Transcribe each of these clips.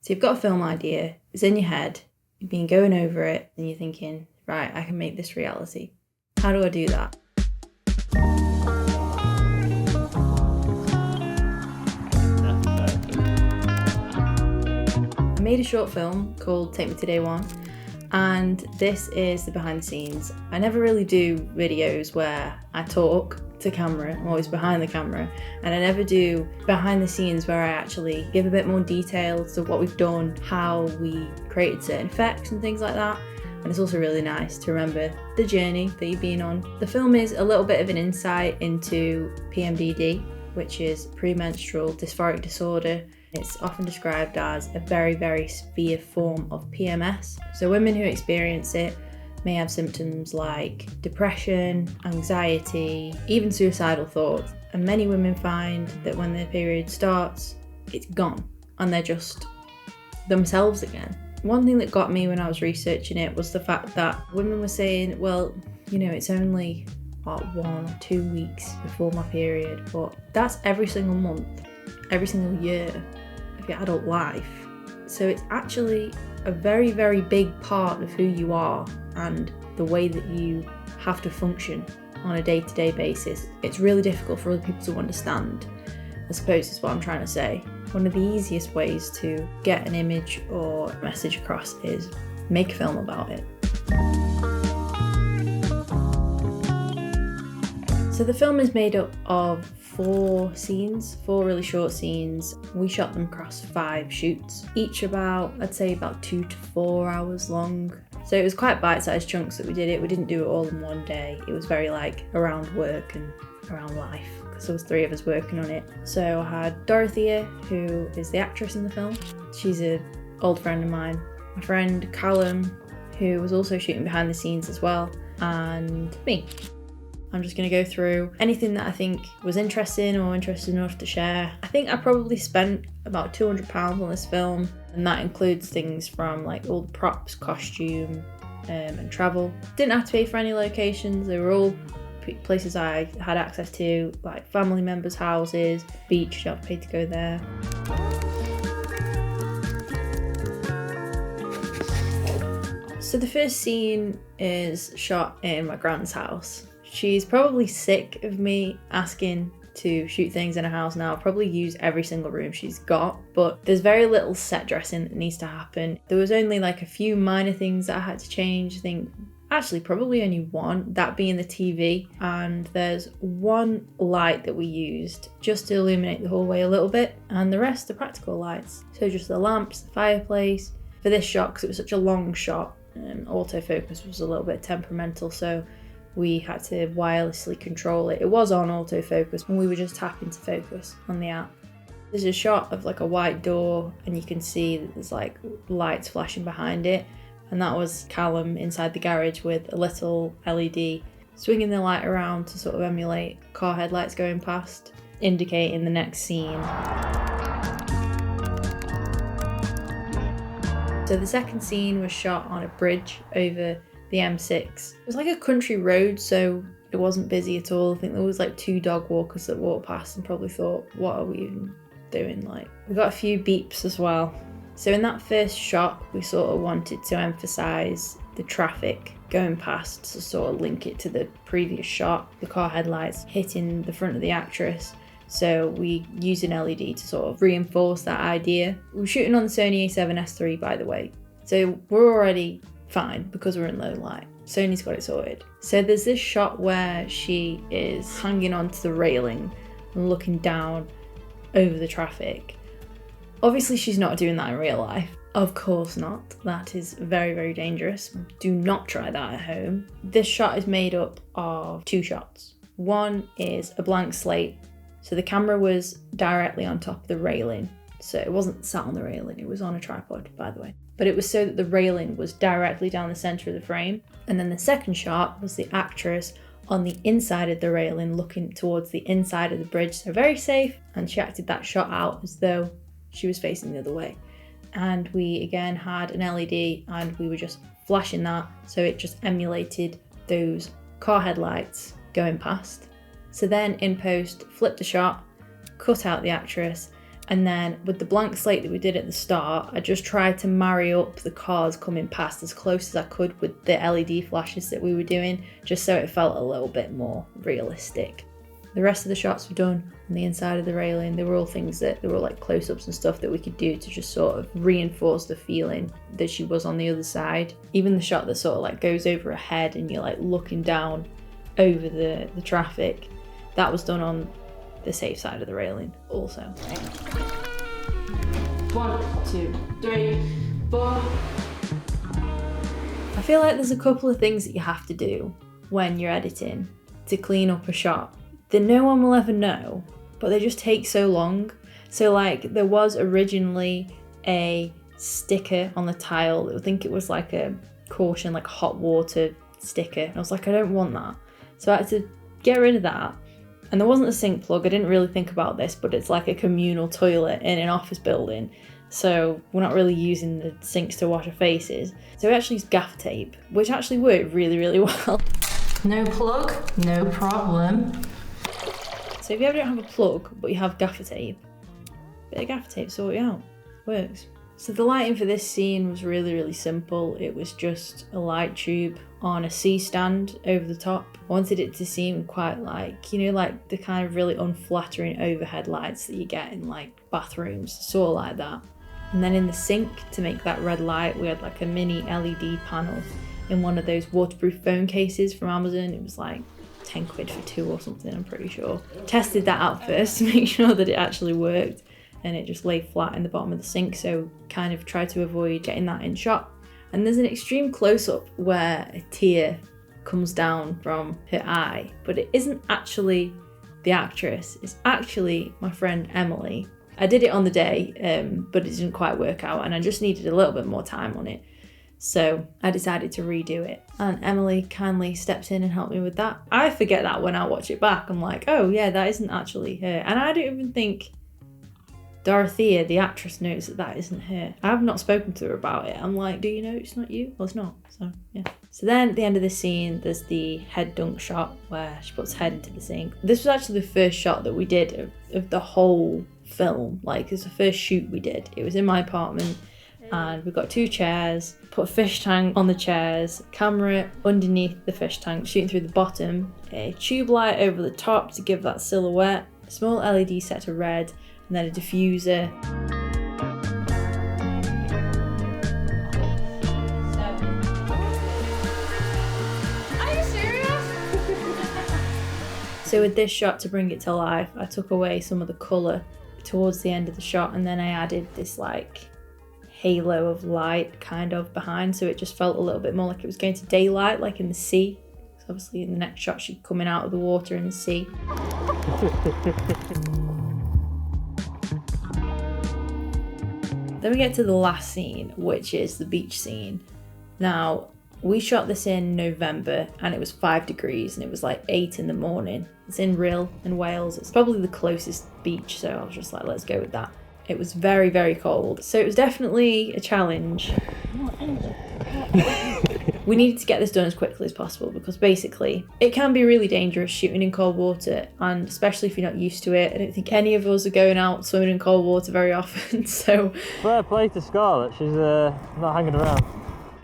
So you've got a film idea, it's in your head, you've been going over it, and you're thinking, right, I can make this reality. How do I do that? I made a short film called Take Me to Day One, and this is the behind the scenes. I never really do videos where I talk to camera, I'm always behind the camera, and I never do behind the scenes where I actually give a bit more detail to what we've done, how we created certain effects and things like that. And it's also really nice to remember the journey that you've been on. The film is a little bit of an insight into PMDD, which is premenstrual dysphoric disorder. It's often described as a very, very severe form of PMS. So women who experience it may have symptoms like depression, anxiety, even suicidal thoughts. And many women find that when their period starts, it's gone and they're just themselves again. One thing that got me when I was researching it was the fact that women were saying, well, you know, it's only about 1 or 2 weeks before my period, but that's every single month, every single year of your adult life. So it's actually a very, very big part of who you are and the way that you have to function on a day-to-day basis. It's really difficult for other people to understand, I suppose is what I'm trying to say. One of the easiest ways to get an image or message across is make a film about it. So the film is made up of 4 scenes, 4 really short scenes. We shot them across 5 shoots, each about, I'd say about 2 to 4 hours long. So it was quite bite-sized chunks that we did it. We didn't do it all in one day. It was very like around work and around life, because there was 3 of us working on it. So I had Dorothea, who is the actress in the film. She's an old friend of mine. My friend Callum, who was also shooting behind the scenes as well, and me. I'm just going to go through anything that I think was interesting or interesting enough to share. I think I probably spent about £200 on this film, and that includes things from like all the props, costume, and travel. Didn't have to pay for any locations. They were all places I had access to, like family members' houses, beach, you don't have to pay to go there. So the first scene is shot in my grand's house. She's probably sick of me asking to shoot things in her house now. I'll probably use every single room she's got, but there's very little set dressing that needs to happen. There was only like a few minor things that I had to change. I think actually probably only one, that being the TV, and there's one light that we used just to illuminate the hallway a little bit, and the rest are practical lights. So just the lamps, the fireplace. For this shot, because it was such a long shot, autofocus was a little bit temperamental, so we had to wirelessly control it. It was on autofocus and we were just tapping to focus on the app. There's a shot of like a white door and you can see that there's like lights flashing behind it, and that was Callum inside the garage with a little LED swinging the light around to sort of emulate car headlights going past, indicating the next scene. So the second scene was shot on a bridge over the M6. It was like a country road, so it wasn't busy at all. I think there was like 2 dog walkers that walked past and probably thought, what are we even doing? Like, we got a few beeps as well. So in that first shot, we sort of wanted to emphasize the traffic going past to sort of link it to the previous shot, the car headlights hitting the front of the actress. So we used an LED to sort of reinforce that idea. We were shooting on the Sony a7S III, by the way. So we're already fine because we're in low light. Sony's got it sorted. So there's this shot where she is hanging onto the railing and looking down over the traffic. Obviously she's not doing that in real life. Of course not. That is very, very dangerous. Do not try that at home. This shot is made up of 2 shots. One is a blank slate. So the camera was directly on top of the railing. So it wasn't sat on the railing, it was on a tripod, by the way. But it was so that the railing was directly down the center of the frame. And then the second shot was the actress on the inside of the railing looking towards the inside of the bridge. So very safe, and she acted that shot out as though she was facing the other way. And we again had an LED and we were just flashing that, so it just emulated those car headlights going past. So then in post, flipped the shot, cut out the actress, And then with the blank slate that we did at the start, I just tried to marry up the cars coming past as close as I could with the LED flashes that we were doing, just so it felt a little bit more realistic. The rest of the shots were done on the inside of the railing. They were all things that, there were like close-ups and stuff that we could do to just sort of reinforce the feeling that she was on the other side. Even the shot that sort of like goes over her head and you're like looking down over the traffic, that was done on the safe side of the railing also. 1, 2, 3, 4. I feel like there's a couple of things that you have to do when you're editing to clean up a shot that no one will ever know, but they just take so long. So like there was originally a sticker on the tile, I think it was like a caution, like hot water sticker. And I was like, I don't want that. So I had to get rid of that. And there wasn't a sink plug, I didn't really think about this, but it's like a communal toilet in an office building. So we're not really using the sinks to wash our faces. So we actually used gaffer tape, which actually worked really, really well. No plug, no problem. So if you ever don't have a plug, but you have gaffer tape, a bit of gaffer tape sort it out. Works. So the lighting for this scene was really, really simple. It was just a light tube on a C-stand over the top. I wanted it to seem quite like, you know, like the kind of really unflattering overhead lights that you get in like bathrooms, sort of like that. And then in the sink, to make that red light, we had like a mini LED panel in one of those waterproof phone cases from Amazon. It was like 10 quid for 2 or something, I'm pretty sure. Tested that out first to make sure that it actually worked, and it just lay flat in the bottom of the sink, so kind of tried to avoid getting that in shot. And there's an extreme close-up where a tear comes down from her eye, but it isn't actually the actress, it's actually my friend Emily. I did it on the day, but it didn't quite work out, and I just needed a little bit more time on it. So I decided to redo it, and Emily kindly stepped in and helped me with that. I forget that when I watch it back. I'm like, oh yeah, that isn't actually her. And I don't even think Dorothea, the actress, knows that that isn't her. I have not spoken to her about it. I'm like, do you know it's not you? Well, it's not, so yeah. So then at the end of the scene, there's the head dunk shot where she puts her head into the sink. This was actually the first shot that we did of the whole film. Like, it's the first shoot we did. It was in my apartment, and we've got 2 chairs, put a fish tank on the chairs, camera underneath the fish tank, shooting through the bottom, a tube light over the top to give that silhouette, a small LED set to red, and then a diffuser. Are you serious? So with this shot, to bring it to life, I took away some of the colour towards the end of the shot, and then I added this like halo of light kind of behind, so it just felt a little bit more like it was going to daylight, like in the sea. So obviously in the next shot she's coming out of the water in the sea. Then we get to the last scene, which is the beach scene. Now, we shot this in November and it was 5 degrees and it was like 8 in the morning. It's in Rhyl in Wales. It's probably the closest beach, so I was just like, let's go with that. It was very, very cold. So it was definitely a challenge. We needed to get this done as quickly as possible because basically it can be really dangerous shooting in cold water, and especially if you're not used to it. I don't think any of us are going out swimming in cold water very often, so... Fair play to Scarlett, she's not hanging around.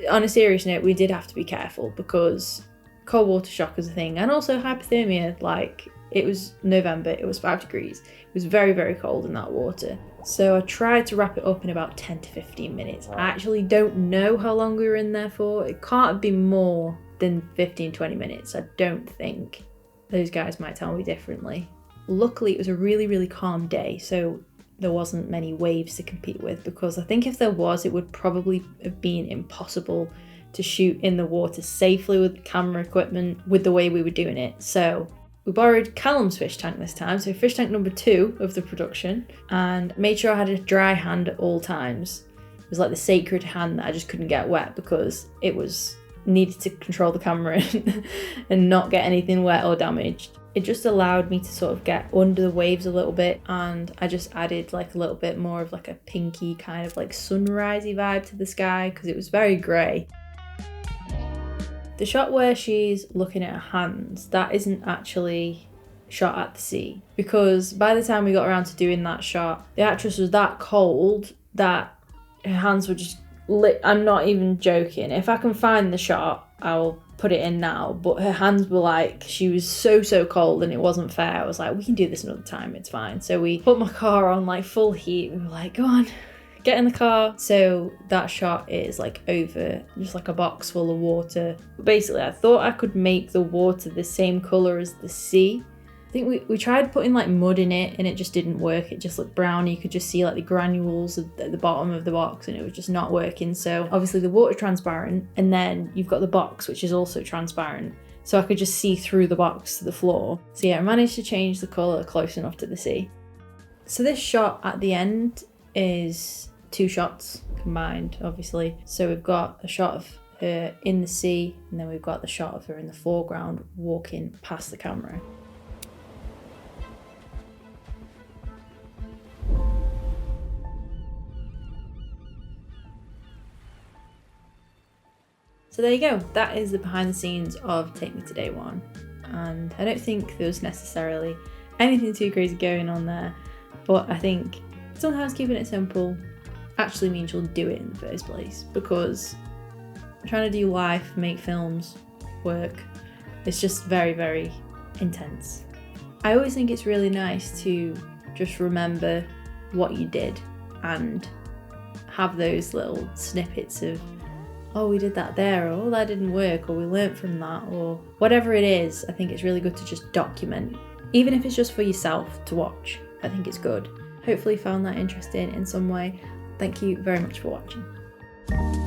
On a serious note, we did have to be careful because cold water shock is a thing, and also hypothermia. Like, it was November, it was 5 degrees. It was very, very cold in that water. So I tried to wrap it up in about 10 to 15 minutes. I actually don't know how long we were in there for. It can't have been more than 15, 20 minutes, I don't think. Those guys might tell me differently. Luckily, it was a really, really calm day, so there wasn't many waves to compete with, because I think if there was, it would probably have been impossible to shoot in the water safely with camera equipment with the way we were doing it. So we borrowed Callum's fish tank this time, so fish tank number 2 of the production, and made sure I had a dry hand at all times. It was like the sacred hand that I just couldn't get wet because it was needed to control the camera and not get anything wet or damaged. It just allowed me to sort of get under the waves a little bit, and I just added like a little bit more of like a pinky kind of like sunrisey vibe to the sky because it was very grey. The shot where she's looking at her hands, that isn't actually shot at the sea, because by the time we got around to doing that shot, the actress was that cold that her hands were just lit. I'm not even joking. If I can find the shot, I'll put it in now, but her hands were like, she was so cold and it wasn't fair. I was like, we can do this another time, it's fine. So we put my car on like full heat. We were like, go on, get in the car. So that shot is like over just like a box full of water. Basically, I thought I could make the water the same color as the sea. I think we tried putting like mud in it and it just didn't work. It just looked brown. You could just see like the granules at the bottom of the box and it was just not working. So obviously the water's transparent, and then you've got the box which is also transparent. So I could just see through the box to the floor. So yeah, I managed to change the colour close enough to the sea. So this shot at the end is 2 shots combined, obviously. So we've got a shot of her in the sea, and then we've got the shot of her in the foreground walking past the camera. So there you go, that is the behind the scenes of Take Me to Day One. And I don't think there was necessarily anything too crazy going on there, but I think sometimes keeping it simple actually means you'll do it in the first place, because trying to do life, make films, work, it's just very intense. I always think it's really nice to just remember what you did and have those little snippets of, oh, we did that there, or oh, that didn't work, or we learnt from that, or whatever it is. I think it's really good to just document, even if it's just for yourself to watch. I think it's good. Hopefully you found that interesting in some way. Thank you very much for watching.